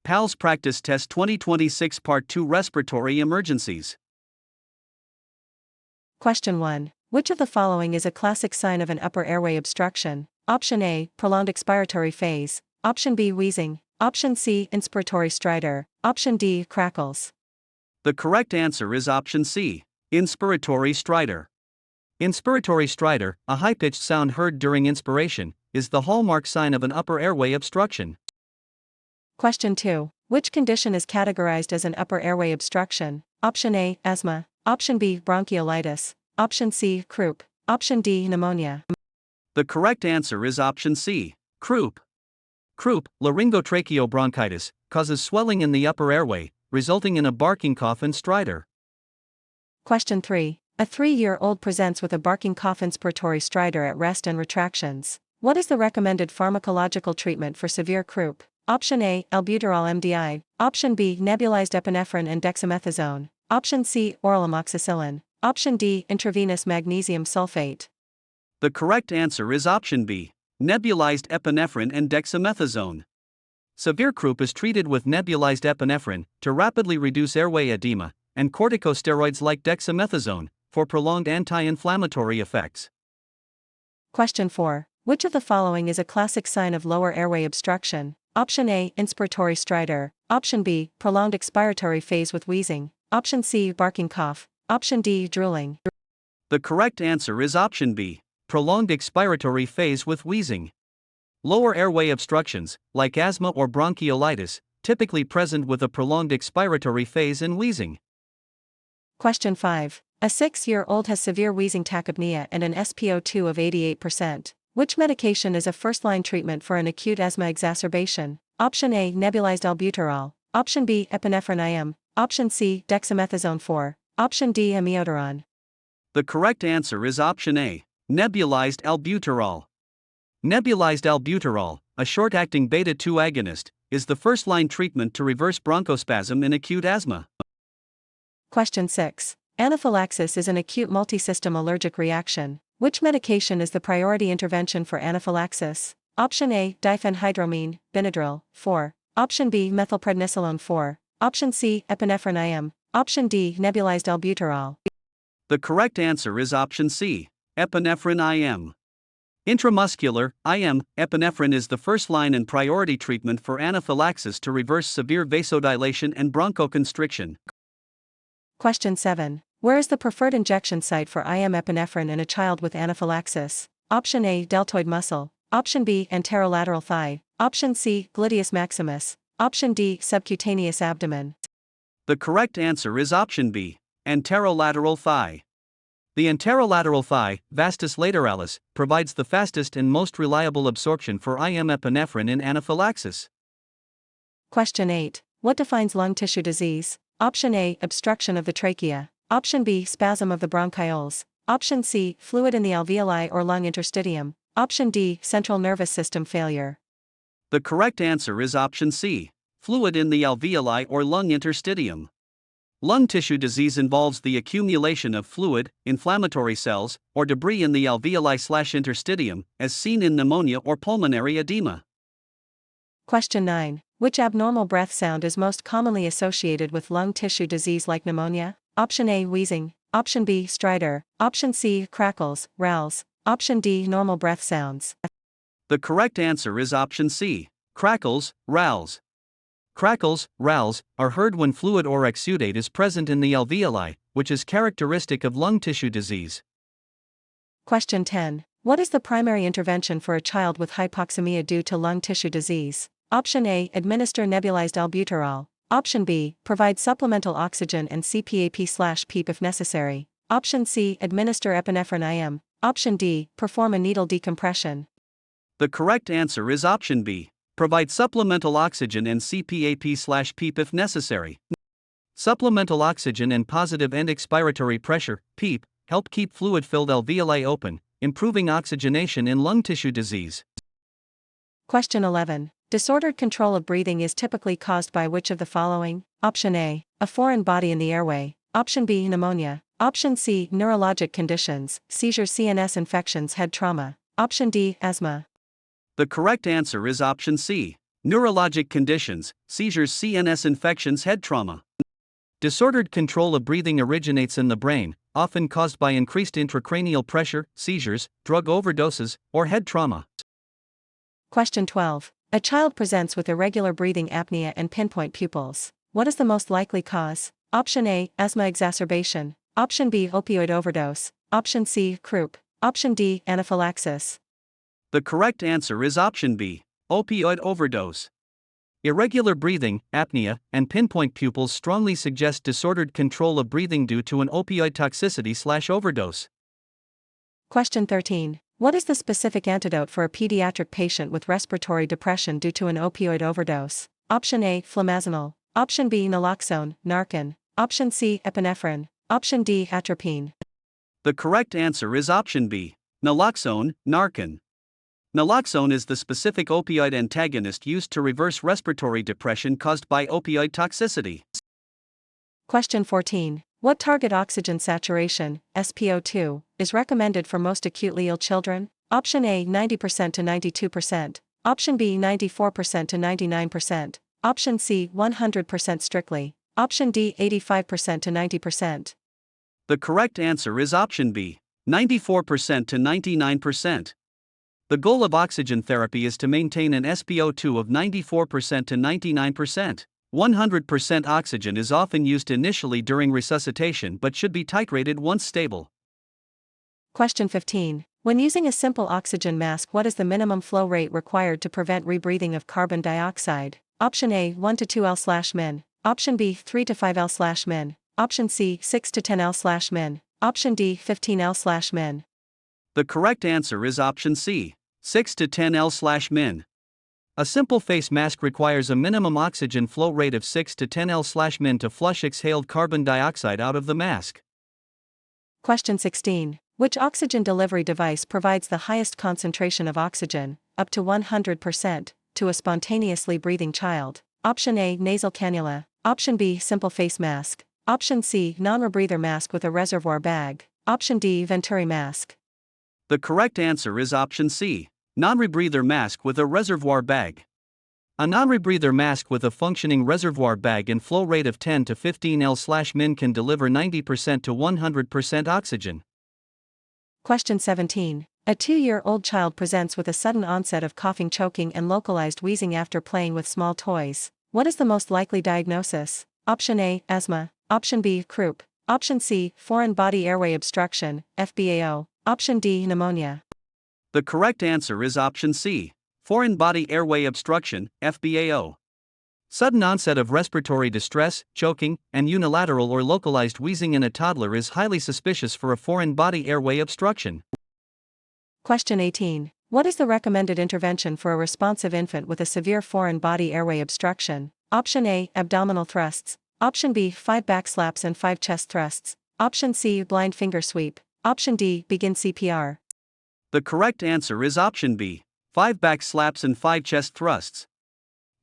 PALS Practice Test 2026 Part 2 Respiratory Emergencies. Question 1. Which of the following is a classic sign of an upper airway obstruction? Option A, prolonged expiratory phase. Option B, wheezing. Option C, inspiratory stridor. Option D, crackles. The correct answer is option C, inspiratory stridor. Inspiratory stridor, a high-pitched sound heard during inspiration, is the hallmark sign of an upper airway obstruction. Question 2. Which condition is categorized as an upper airway obstruction? Option A, asthma. Option B, bronchiolitis. Option C, croup. Option D, pneumonia. The correct answer is option C, croup. Croup, laryngotracheobronchitis, causes swelling in the upper airway, resulting in a barking cough and stridor. Question 3. A 3-year-old presents with a barking cough, inspiratory stridor at rest and retractions. What is the recommended pharmacological treatment for severe croup? Option A, albuterol MDI. Option B, nebulized epinephrine and dexamethasone. Option C, oral amoxicillin. Option D, intravenous magnesium sulfate. The correct answer is option B, nebulized epinephrine and dexamethasone. Severe croup is treated with nebulized epinephrine to rapidly reduce airway edema, and corticosteroids like dexamethasone for prolonged anti-inflammatory effects. Question 4. Which of the following is a classic sign of lower airway obstruction? Option A, inspiratory stridor. Option B, prolonged expiratory phase with wheezing. Option C, barking cough. Option D, drooling. The correct answer is option B, prolonged expiratory phase with wheezing. Lower airway obstructions, like asthma or bronchiolitis, typically present with a prolonged expiratory phase and wheezing. Question 5. A 6-year-old has severe wheezing tachypnea and an SpO2 of 88%. Which medication is a first-line treatment for an acute asthma exacerbation? Option A, nebulized albuterol. Option B, epinephrine IM. Option C, dexamethasone 4. Option D, amiodarone. The correct answer is option A, nebulized albuterol. Nebulized albuterol, a short-acting beta-2 agonist, is the first-line treatment to reverse bronchospasm in acute asthma. Question 6. Anaphylaxis is an acute multisystem allergic reaction. Which medication is the priority intervention for anaphylaxis? Option A, diphenhydramine, Benadryl, 4. Option B, methylprednisolone 4. Option C, epinephrine IM. Option D, nebulized albuterol. The correct answer is option C, epinephrine IM. Intramuscular, IM, epinephrine is the first-line and priority treatment for anaphylaxis to reverse severe vasodilation and bronchoconstriction. Question 7. Where is the preferred injection site for IM epinephrine in a child with anaphylaxis? Option A, deltoid muscle. Option B, anterolateral thigh. Option C, gluteus maximus. Option D, subcutaneous abdomen. The correct answer is option B, anterolateral thigh. The anterolateral thigh, vastus lateralis, provides the fastest and most reliable absorption for IM epinephrine in anaphylaxis. Question 8. What defines lung tissue disease? Option A, obstruction of the trachea. Option B, spasm of the bronchioles. Option C, fluid in the alveoli or lung interstitium. Option D, central nervous system failure. The correct answer is option C, fluid in the alveoli or lung interstitium. Lung tissue disease involves the accumulation of fluid, inflammatory cells, or debris in the alveoli/interstitium, as seen in pneumonia or pulmonary edema. Question 9. Which abnormal breath sound is most commonly associated with lung tissue disease like pneumonia? Option A, wheezing. Option B, stridor. Option C, crackles, rowels. Option D, normal breath sounds. The correct answer is option C, crackles, rowels. Crackles, rowels, are heard when fluid or exudate is present in the alveoli, which is characteristic of lung tissue disease. Question 10. What is the primary intervention for a child with hypoxemia due to lung tissue disease? Option A, administer nebulized albuterol. Option B, provide supplemental oxygen and CPAP/PEEP if necessary. Option C, administer epinephrine IM. Option D, perform a needle decompression. The correct answer is option B, provide supplemental oxygen and CPAP/PEEP if necessary. Supplemental oxygen and positive end expiratory pressure, PEEP, help keep fluid-filled alveoli open, improving oxygenation in lung tissue disease. Question 11. Disordered control of breathing is typically caused by which of the following? Option A, a foreign body in the airway. Option B, pneumonia. Option C, neurologic conditions, seizures, CNS infections, head trauma. Option D, asthma. The correct answer is option C, Neurologic conditions, seizures, CNS infections, head trauma. Disordered control of breathing originates in the brain, often caused by increased intracranial pressure, seizures, drug overdoses, or head trauma. Question 12. A child presents with irregular breathing apnea and pinpoint pupils. What is the most likely cause? Option A, asthma exacerbation. Option B, opioid overdose. Option C, croup. Option D, anaphylaxis. The correct answer is option B, opioid overdose. Irregular breathing, apnea, and pinpoint pupils strongly suggest disordered control of breathing due to an opioid toxicity/overdose. Question 13. What is the specific antidote for a pediatric patient with respiratory depression due to an opioid overdose? Option A, flumazenol. Option B, naloxone, Narcan. Option C, epinephrine. Option D, atropine. The correct answer is option B, naloxone, Narcan. Naloxone is the specific opioid antagonist used to reverse respiratory depression caused by opioid toxicity. Question 14. What target oxygen saturation, SpO2, is recommended for most acutely ill children? Option A, 90% to 92%. Option B, 94% to 99%. Option C, 100% strictly. Option D, 85% to 90%. The correct answer is option B, 94% to 99%. The goal of oxygen therapy is to maintain an SpO2 of 94% to 99%. 100% oxygen is often used initially during resuscitation but should be titrated once stable. Question 15. When using a simple oxygen mask, what is the minimum flow rate required to prevent rebreathing of carbon dioxide? Option A, 1 to 2 L/min. Option B, 3 to 5 L/min. Option C, 6 to 10 L/min. Option D, 15 L/min. The correct answer is option C, 6 to 10 L/min. A simple face mask requires a minimum oxygen flow rate of 6 to 10 L/min to flush exhaled carbon dioxide out of the mask. Question 16. Which oxygen delivery device provides the highest concentration of oxygen, up to 100%, to a spontaneously breathing child? Option A, nasal cannula. Option B, simple face mask. Option C, non-rebreather mask with a reservoir bag. Option D, Venturi mask. The correct answer is option C, non-rebreather mask with a reservoir bag. A non-rebreather mask with a functioning reservoir bag and flow rate of 10 to 15 L/min can deliver 90% to 100% oxygen. Question 17. A 2-year-old child presents with a sudden onset of coughing, choking, and localized wheezing after playing with small toys. What is the most likely diagnosis? Option A, asthma. Option B, croup. Option C, foreign body airway obstruction, FBAO. Option D, pneumonia. The correct answer is option C, foreign body airway obstruction, FBAO. Sudden onset of respiratory distress, choking, and unilateral or localized wheezing in a toddler is highly suspicious for a foreign body airway obstruction. Question 18. What is the recommended intervention for a responsive infant with a severe foreign body airway obstruction? Option A, abdominal thrusts. Option B, 5 back slaps and 5 chest thrusts. Option C, blind finger sweep. Option D, begin CPR. The correct answer is option B, 5 back slaps and 5 chest thrusts.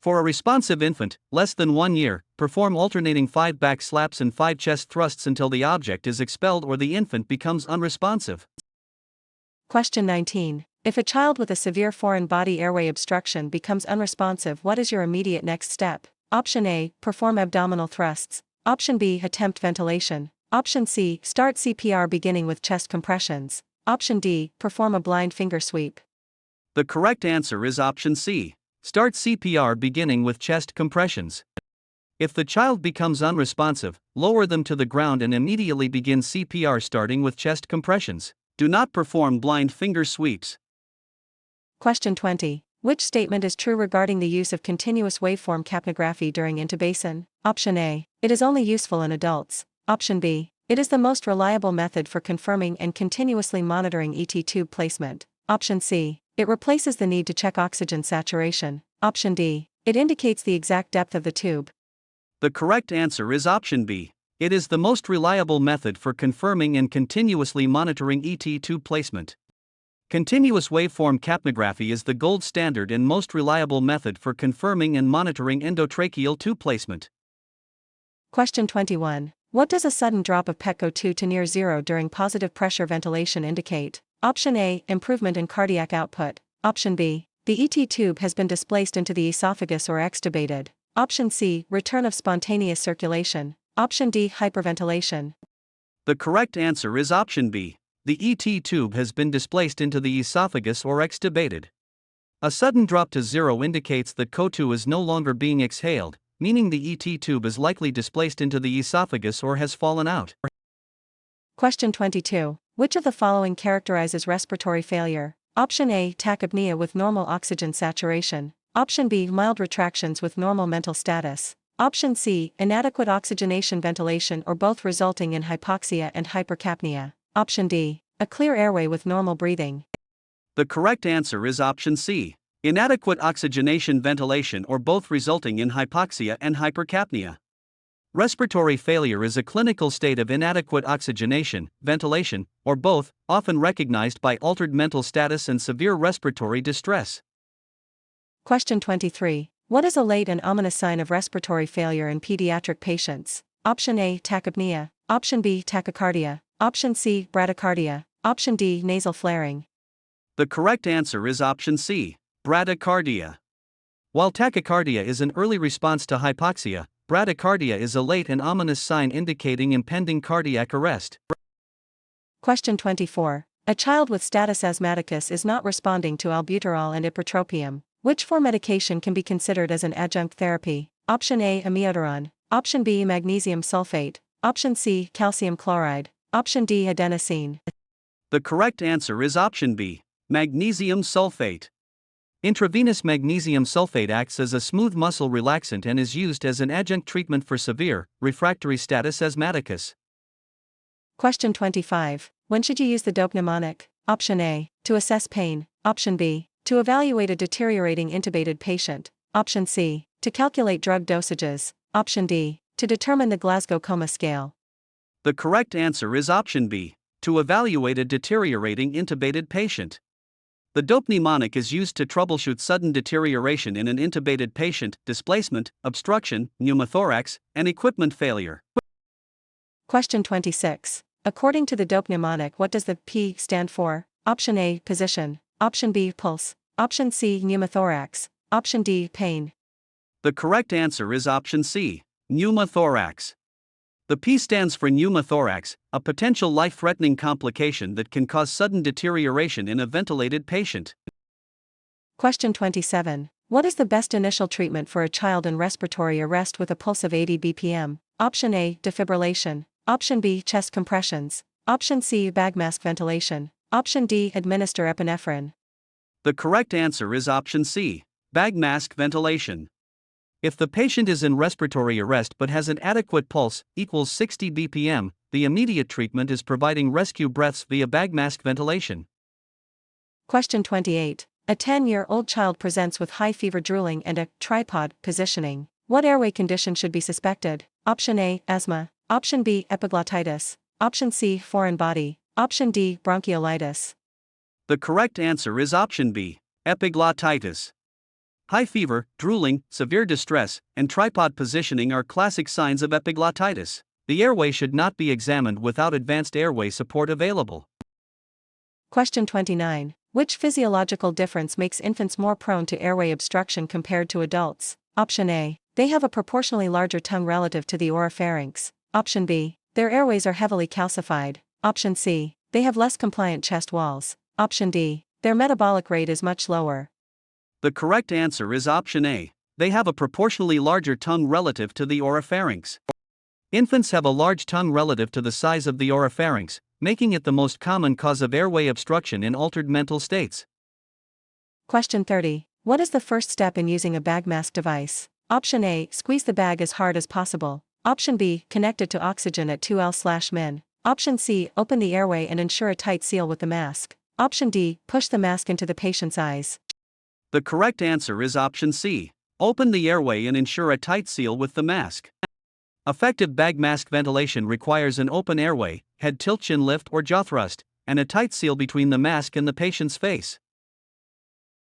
For a responsive infant, less than 1 year, perform alternating 5 back slaps and 5 chest thrusts until the object is expelled or the infant becomes unresponsive. Question 19. If a child with a severe foreign body airway obstruction becomes unresponsive, what is your immediate next step? Option A, perform abdominal thrusts. Option B, attempt ventilation. Option C, start CPR beginning with chest compressions. Option D, perform a blind finger sweep. The correct answer is option C, start CPR beginning with chest compressions. If the child becomes unresponsive, lower them to the ground and immediately begin CPR starting with chest compressions. Do not perform blind finger sweeps. Question 20. Which statement is true regarding the use of continuous waveform capnography during intubation? Option A, it is only useful in adults. Option B, it is the most reliable method for confirming and continuously monitoring ET tube placement. Option C, it replaces the need to check oxygen saturation. Option D, it indicates the exact depth of the tube. The correct answer is option B. It is the most reliable method for confirming and continuously monitoring ET tube placement. Continuous waveform capnography is the gold standard and most reliable method for confirming and monitoring endotracheal tube placement. Question 21. What does a sudden drop of PECO2 to near zero during positive pressure ventilation indicate? Option A, improvement in cardiac output. Option B, The ET tube has been displaced into the esophagus or extubated. Option C, return of spontaneous circulation. Option D, hyperventilation. The correct answer is option B. The ET tube has been displaced into the esophagus or extubated. A sudden drop to zero indicates that CO2 is no longer being exhaled, meaning the ET tube is likely displaced into the esophagus or has fallen out. Question 22. Which of the following characterizes respiratory failure? Option A, tachypnea with normal oxygen saturation. Option B, mild retractions with normal mental status. Option C, inadequate oxygenation, ventilation, or both resulting in hypoxia and hypercapnia. Option D, a clear airway with normal breathing. The correct answer is option C. Inadequate oxygenation, ventilation, or both resulting in hypoxia and hypercapnia. Respiratory failure is a clinical state of inadequate oxygenation, ventilation, or both, often recognized by altered mental status and severe respiratory distress. Question 23. What is a late and ominous sign of respiratory failure in pediatric patients? Option A, tachypnea. Option B, tachycardia. Option C, bradycardia. Option D, nasal flaring. The correct answer is option C, bradycardia. While tachycardia is an early response to hypoxia, bradycardia is a late and ominous sign indicating impending cardiac arrest. Question 24. A child with status asthmaticus is not responding to albuterol and ipratropium. Which 4 medication can be considered as an adjunct therapy? Option A, amiodarone. Option B, magnesium sulfate. Option C, calcium chloride. Option D, adenosine. The correct answer is option B, magnesium sulfate. Intravenous magnesium sulfate acts as a smooth muscle relaxant and is used as an adjunct treatment for severe, refractory status asthmaticus. Question 25. When should you use the dope mnemonic? Option A, to assess pain. Option B, to evaluate a deteriorating intubated patient. Option C, to calculate drug dosages. Option D, to determine the Glasgow Coma Scale. The correct answer is option B, to evaluate a deteriorating intubated patient. The dope mnemonic is used to troubleshoot sudden deterioration in an intubated patient, displacement, obstruction, pneumothorax, and equipment failure. Question 26. According to the dope mnemonic, what does the P stand for? Option A, position. Option B, pulse. Option C, pneumothorax. Option D, pain. The correct answer is option C, pneumothorax. The P stands for pneumothorax, a potential life-threatening complication that can cause sudden deterioration in a ventilated patient. Question 27. What is the best initial treatment for a child in respiratory arrest with a pulse of 80 bpm? Option A, defibrillation. Option B, chest compressions. Option C, bag mask ventilation. Option D, administer epinephrine. The correct answer is option C, bag mask ventilation. If the patient is in respiratory arrest but has an adequate pulse, equals 60 bpm, the immediate treatment is providing rescue breaths via bag mask ventilation. Question 28. A 10-year-old child presents with high fever, drooling, and a tripod positioning. What airway condition should be suspected? Option A, asthma. Option B, epiglottitis. Option C, foreign body. Option D, bronchiolitis. The correct answer is option B, epiglottitis. High fever, drooling, severe distress, and tripod positioning are classic signs of epiglottitis. The airway should not be examined without advanced airway support available. Question 29. Which physiological difference makes infants more prone to airway obstruction compared to adults? Option A, they have a proportionally larger tongue relative to the oropharynx. Option B, their airways are heavily calcified. Option C, they have less compliant chest walls. Option D, their metabolic rate is much lower. The correct answer is option A. They have a proportionally larger tongue relative to the oropharynx. Infants have a large tongue relative to the size of the oropharynx, making it the most common cause of airway obstruction in altered mental states. Question 30. What is the first step in using a bag mask device? Option A, squeeze the bag as hard as possible. Option B, connect it to oxygen at 2L/min. Option C, open the airway and ensure a tight seal with the mask. Option D, push the mask into the patient's eyes. The correct answer is option C. Open the airway and ensure a tight seal with the mask. Effective bag mask ventilation requires an open airway, head tilt, chin lift or jaw thrust, and a tight seal between the mask and the patient's face.